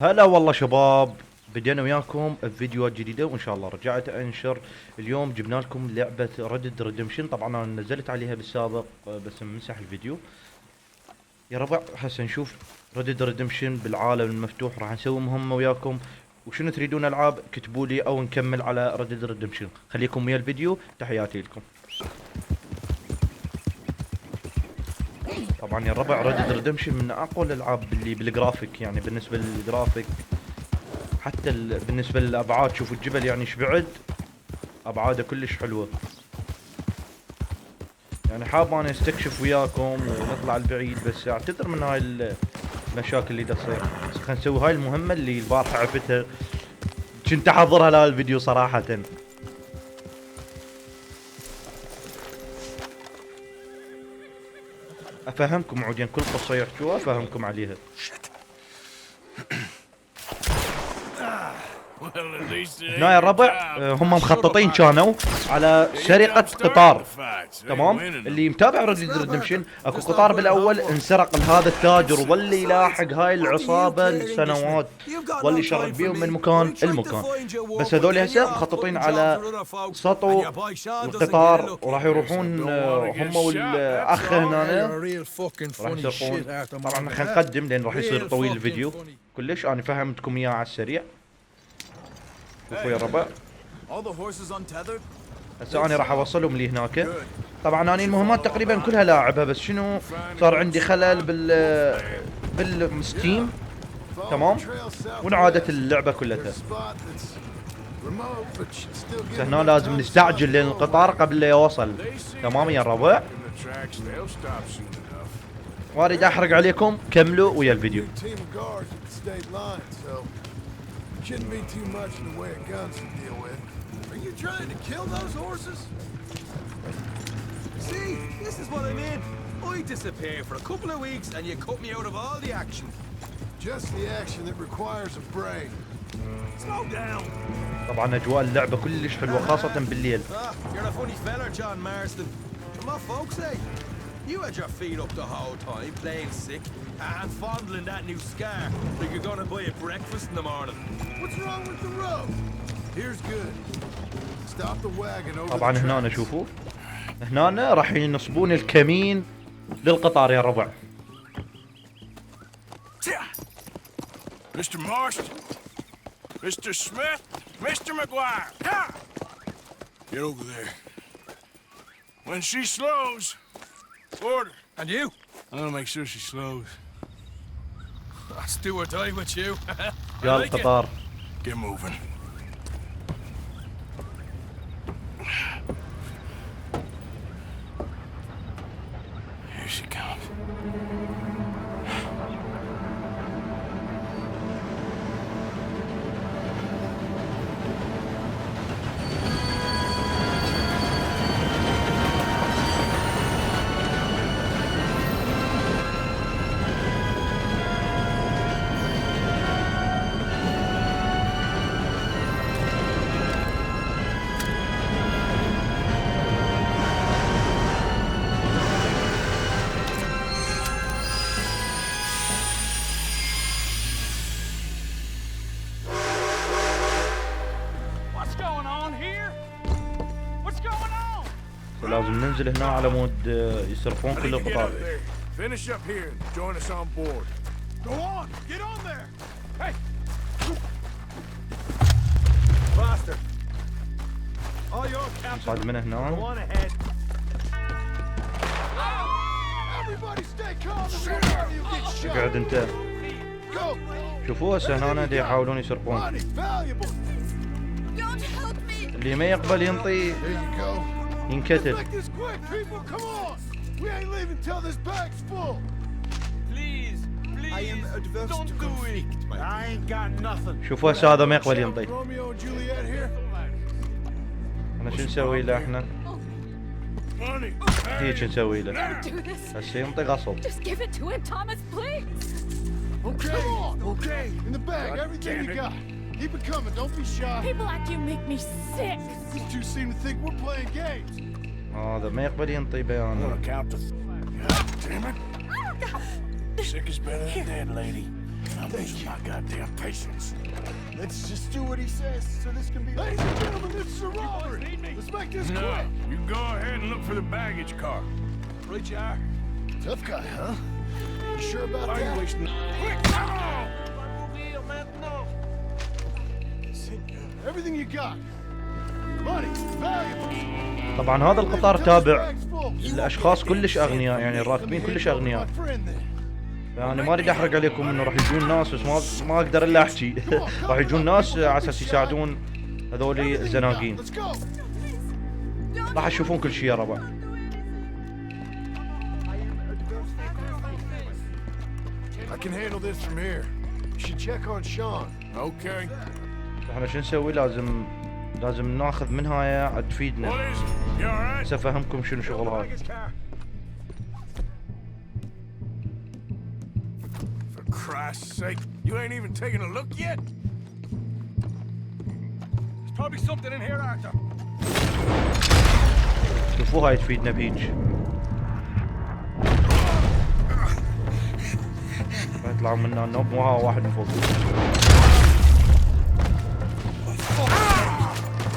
هلا والله شباب، بدينا وياكم بفيديوهات جديدة وان شاء الله رجعت انشر. اليوم جبنا لكم لعبة ريد ريدمشن. طبعا انا نزلت عليها بالسابق بس نمسح الفيديو. يا ربع هسه نشوف ريد ريدمشن بالعالم المفتوح. راح نسوي مهمة وياكم، وشنو تريدون العاب كتبوا لي او نكمل على ريد ريدمشن. خليكم ويا الفيديو، تحياتي لكم. طبعا يا ربع ريد ريدمشن من اقوى الالعاب اللي بالجرافيك، يعني بالنسبة للجرافيك حتى بالنسبة للأبعاد. شوفوا الجبل يعني شبعد، أبعاده كلش حلوة. يعني حاب أنا استكشف وياكم ونطلع البعيد، بس أعتذر من هاي المشاكل اللي دا تصير. بس خلينا نسوي هاي المهمة اللي البارحة عرفتها، كنت أحضرها لهذا الفيديو صراحة. أفهمكم عودين كل قصة يحكوها أفهمكم عليها. هنا يا الربع هم مخططين كانوا على سرقة قطار. تمام، اللي متابع ريد ريدمشن اكو قطار بالاول انسرق لهذا التاجر، وظل يلاحق هاي العصابة لسنوات، ظل يشرد بيهم من مكان لمكان. بس هذول هسه مخططين على سطو القطار، وراح يروحون هم والاخ هنا راح يسرقون. طبعا خلينا نقدم لان راح يصير طويل الفيديو كلش. انا فهمتكم اياه على السريع. شوفوا يا ربع، هسه انا راح اوصلهم لي هناك. طبعا انا المهمات تقريبا كلها لاعبها، بس شنو صار عندي خلل بالستيم. تمام، وانعادت اللعبه كلها. هنا لازم نستعجل لان القطار قبل لا يوصل. تمام يا ربع، واريد احرق عليكم، كملوا ويا الفيديو. Shouldn't be too much in the way of guns to deal with. Are you trying to kill those horses? See, this is what I mean. I disappear for a couple of weeks and you cut me out of all the action. Just the action that requires a break. Slow down. طبعا اجواء اللعبه كلش حلوه خاصه بالليل. You're a funny fella, John Marston. But my folks say you had your feet up the whole time, playing sick and fondling that new scar like you're gonna buy a breakfast in the morning. What's wrong with the road? Here's good. Stop the wagon over طبعا the هنا tracks. شوفوا، هنا راح ينصبون الكمين للقطار يا ربع. Mr. Marston, Mr. Smith, Mr. McGuire, get over there. When she slows, order. And you? I'm gonna make sure she slows. Let's do or die with you. جاء القطار. Get moving. Here she comes. لازم ننزل هنا على مود يصرفون I كل need to get القطار. up there. Finish up here and join us on board. Go on! Get on there! Hey! Faster! All your captain! صعد من Go هنا. on ahead! Everybody stay calm or you get shot. اقعد انت. Go. شوفوا هسه هنا دي يحاولون يسرقون. Money valuable. Don't help me! اللي ما يقبل ينطي There you go. ينكتل. Like this quick, people. Come on. We ain't leaving till this bag's full. Please! Please! I am adverse to conflict, my I ain't got nothing. شوفوا هسه هذا ما يقبل ينطي. Romeo and Juliet here. احنا شو نسوي له احنا؟ Money. هيك نسوي له. Do this! هسه ينطي غصب. Just give it to him, Thomas, please! Okay. Come on. Okay. In the bag, everything you got. Keep it coming. Don't be shy. People like you make me sick! These two seem to think we're playing games. هذا ما يقبل ينطي I'm بيانه. gonna count to. God damn it. Sick is better than dead, lady. I'm losing my goddamn patience. Let's just do what he says so this can be... Ladies and gentlemen, this is a robbery! Let's make this No, quick! you go ahead and look for the baggage car. Right you are. Tough guy, huh? You sure about Why are you that? wasting... Quick, come on! Everything you got. Money, valuables. طبعا هذا القطار تابع لاشخاص كلش اغنياء، يعني الراكبين كلش اغنياء. يعني ما اريد احرق عليكم انه راح يجون ناس، بس ما اقدر الا احكي. راح يجون ناس على اساس يساعدون هذول الزناقين. راح تشوفون كل شيء يا ربع. I can handle this from here. You should check on Sean. Okay. احنا شو نسوي؟ لازم ناخذ منها عاد تفيدنا. What is it? You alright? سافهمكم شنو شغلها. For Christ's sake, you ain't even taken a look yet? There's probably something in here, Arthur. شوفوا هاي تفيدنا بهيج. يطلعوا منا النوب، مو ها واحد من فوق.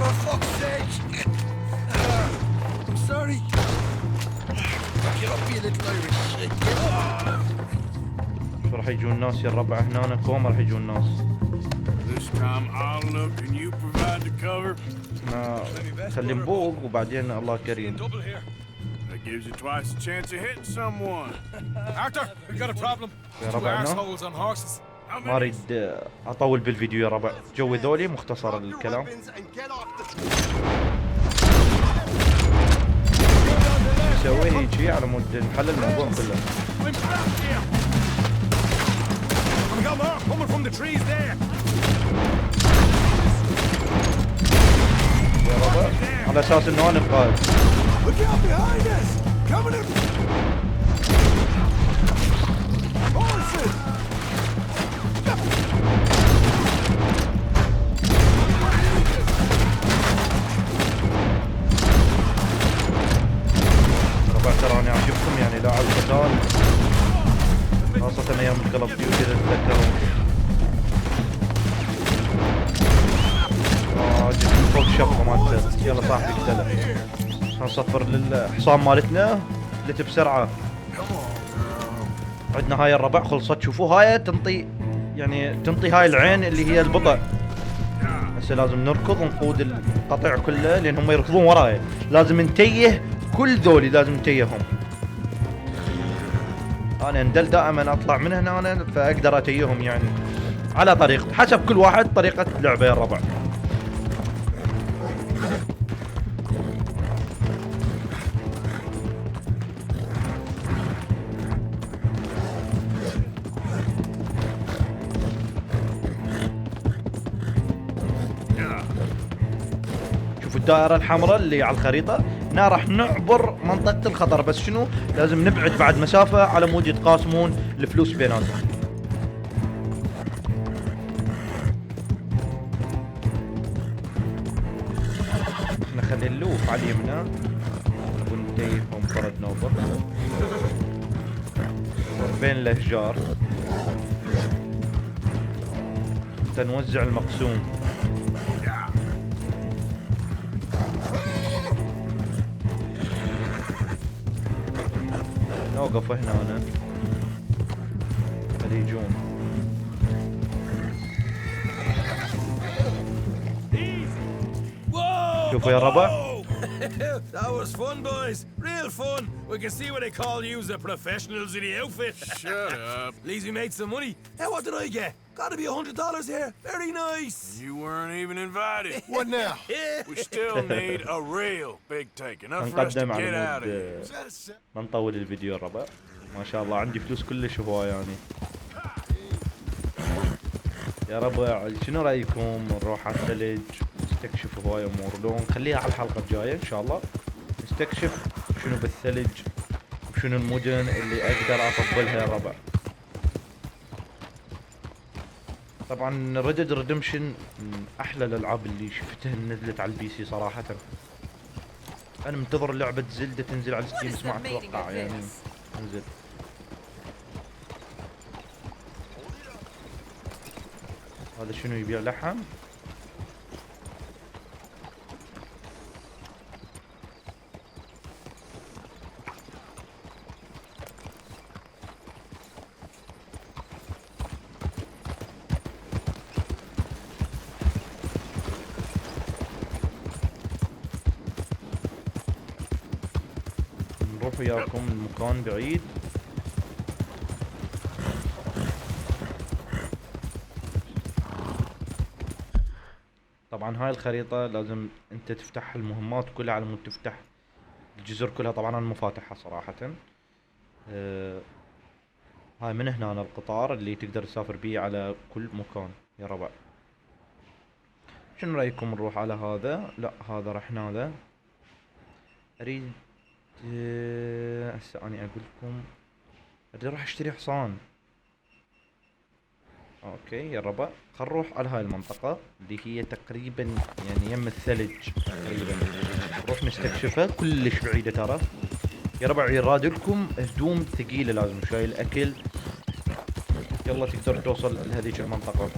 For fuck's sake! I'm sorry. Get up, you little Irish shit. Get up! شو راح يجون ناس يا الربع هنا كوما راح يجون ناس. This time I'll look and you provide the cover. خلي نبوق وبعدين الله كريم. Double here. That gives you twice the chance of hitting someone. Arthur, we got a problem. يا Two ربعنا assholes on horses. ما اريد اطول بالفيديو يا ربع، جوي ذولي مختصر الكلام. نسوي هيجي على مود نحل الموضوع كله. I'm trapped here. We got more coming from the trees there. يا ربع على اساس انه انا القائد. Look out behind us! Coming in! Horses! ربع ترى انا عجبكم يعني لاعب قتال، خاصة ايام الكل اوف ديوتي اذا تتذكرون. جبت من فوق الشبكة مالته، يلا صاحبي اقتله. نصفر للحصان مالتنا اللي بسرعة. عندنا هاي الربع خلصت، شوفوا هاي تنطي هاي العين اللي هي البطء. هسه لازم نركض ونقود القطيع كله لان هم يركضون وراي، لازم نتيه كل ذولي، لازم نتيهم. انا ندل دائما اطلع من هنا أنا فاقدر اتيهم يعني على طريق حسب كل واحد طريقة لعبه يا الربع. شوفوا الدائرة الحمراء اللي على الخريطة، هنا راح نعبر منطقة الخطر، بس شنو لازم نبعد بعد مسافة على مود يتقاسمون الفلوس بيناتهم. نخلي اللوف على اليمنى ونتيهم فرد نوبر بين الاشجار تنوزع المقسوم. نوقف هنا أنا اللي يجون. شوفوا يا ربع. That was fun, boys. Real fun. We can see what they call you the professionals in the outfit. Shut up. At least we made some money. Hey, what did I get? Gotta be $100 here. Very nice. You weren't even invited. What now? We still need a real big take. Enough for us to نقدم get على out of here. مود Is that a set? ما نطول الفيديو يا ربع. ما شاء الله عندي فلوس كلش هواية يعني. يا ربع شنو رأيكم نروح على الثلج نستكشف هواية امور؟ لو نخليها على الحلقة الجاية ان شاء الله نستكشف شنو بالثلج وشنو المدن اللي اقدر افضلها يا ربع. طبعا ريد ريدمشن من احلى الالعاب اللي شفتها نزلت على البي سي صراحة. انا منتظر لعبة زلدة تنزل على ستيم بس ما اتوقع يعني تنزل. هذا شنو يبيع لحم؟ نروح وياكم المكان بعيد. طبعا هاي الخريطة لازم انت تفتح المهمات كلها على مود تفتح الجزر كلها. طبعا انا مو فاتحها صراحة. هاي من هنا القطار اللي تقدر تسافر بيه على كل مكان يا ربع. شنو رأيكم نروح على هذا؟ لا هذا رحنا له. اريد هسه اني اقول لكم اريد اروح اشتري حصان. اوكي يا ربع، خل نروح على هاي المنطقة اللي هي تقريبا يعني يم الثلج تقريبا. نروح نستكشفها، كلش بعيدة ترى يا ربع. يراد لكم هدوم ثقيلة لازم، شايل اكل. يلا تقدر توصل لهذيك المنطقة،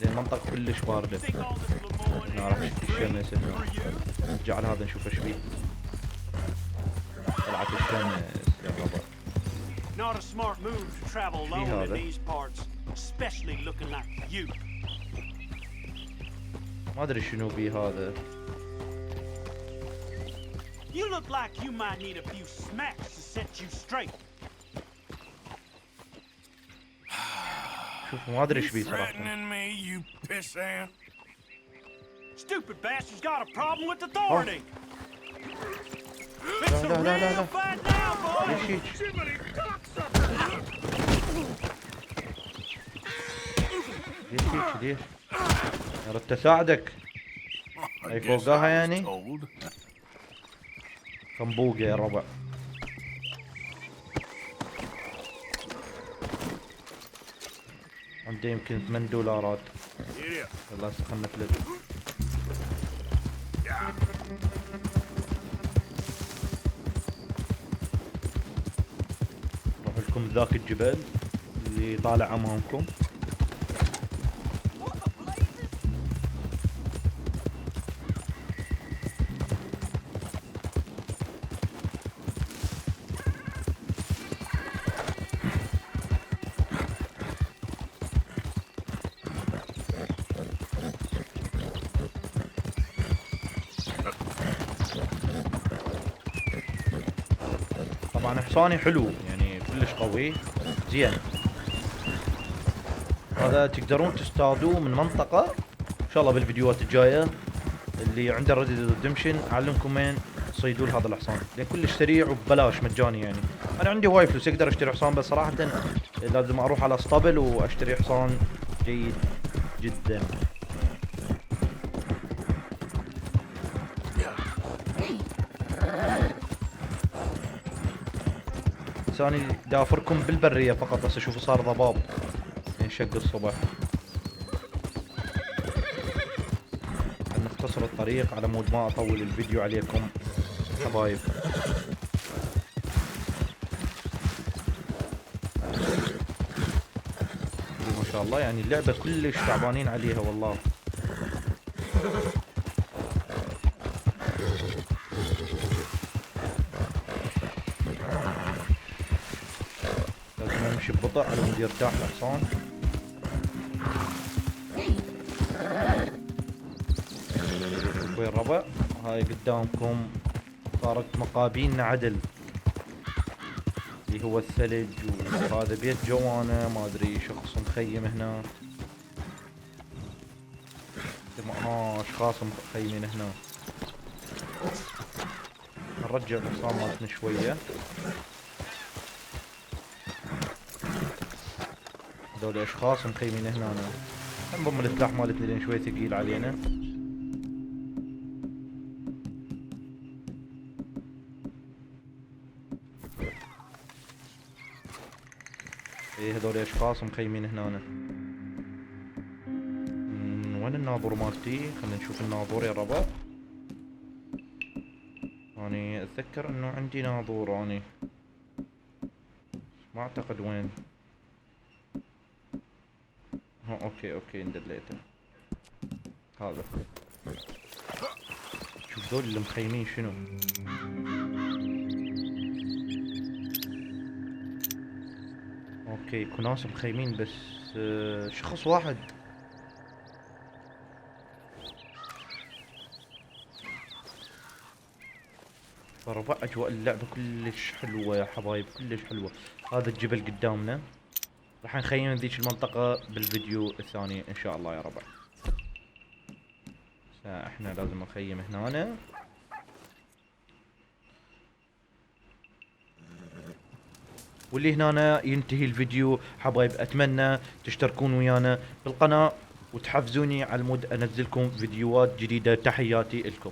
لان المنطقة كلش باردة. هنا راح نشوف الشمس. نرجع على هذا نشوف ايش فيه. طلعت الشمس يا ربع. Not a smart move to travel alone in these parts, especially looking like you. ما ادري شنو بيه هذا. You look like you might need a few smacks to set you straight. شوف ما ادري ايش بيه صراحة. Threatening me, you pissant? Stupid bastard's got a problem with authority. It's a لا لا لا real لا. fight now, boys. ليش هيك؟ ليش هيك ليش؟ اردت اساعدك. اي فوقاها يعني؟ كمبوقة يا ربع. عندي يمكن $8. يلا هسه خلنا نفلت. نروح لكم ذاك الجبل اللي طالع امامكم. طبعا حصاني حلو يعني كلش قوي زين. هذا تقدرون تصطادوه من منطقة ان شاء الله بالفيديوهات الجاية اللي عنده ريد ديد ريدمشن. اعلمكم وين تصيدون هذا الحصان لان كلش سريع وببلاش مجاني يعني. انا عندي هواي فلوس اقدر اشتري حصان، بس صراحة لازم اروح على اسطبل واشتري حصان جيد جدا. ثاني دافركم بالبرية فقط بس اشوف صار ضباب ينشق الصبح. نختصر الطريق على مود ما اطول الفيديو عليكم حبايب. ما شاء الله يعني اللعبة كلش تعبانين عليها والله. لازم امشي ببطء على مود يرتاح الحصان. وين ربع؟ هاي قدامكم صارت مقابيلنا عدل اللي هو الثلج. وهذا بيت جوانا ما ادري شخص مخيم هنا. اشخاص مخيمين هنا. نرجع الحصان مالتنا شوية. هذول اشخاص مخيمين هنا. نضم السلاح مالتنا لان شوي ثقيل علينا. ايه هذول اشخاص مخيمين هنا. وين الناظور مالتي؟ خلينا نشوف الناظور يا ربع. اني اتذكر انه عندي ناظور اني ما اعتقد وين. اوكي اندليته. هذا شوف ذول اللي مخيمين شنو. اوكي اكو ناس مخيمين بس شخص واحد. فربع اجواء اللعبة كلش حلوة يا حبايب، كلش حلوة. هذا الجبل قدامنا، راح نخيم ذيك المنطقة بالفيديو الثاني ان شاء الله يا ربع. احنا لازم نخيم هنا. واللي هنا ينتهي الفيديو حبايب. اتمنى تشتركون ويانا بالقناة وتحفزوني على مود انزلكم فيديوهات جديدة. تحياتي لكم.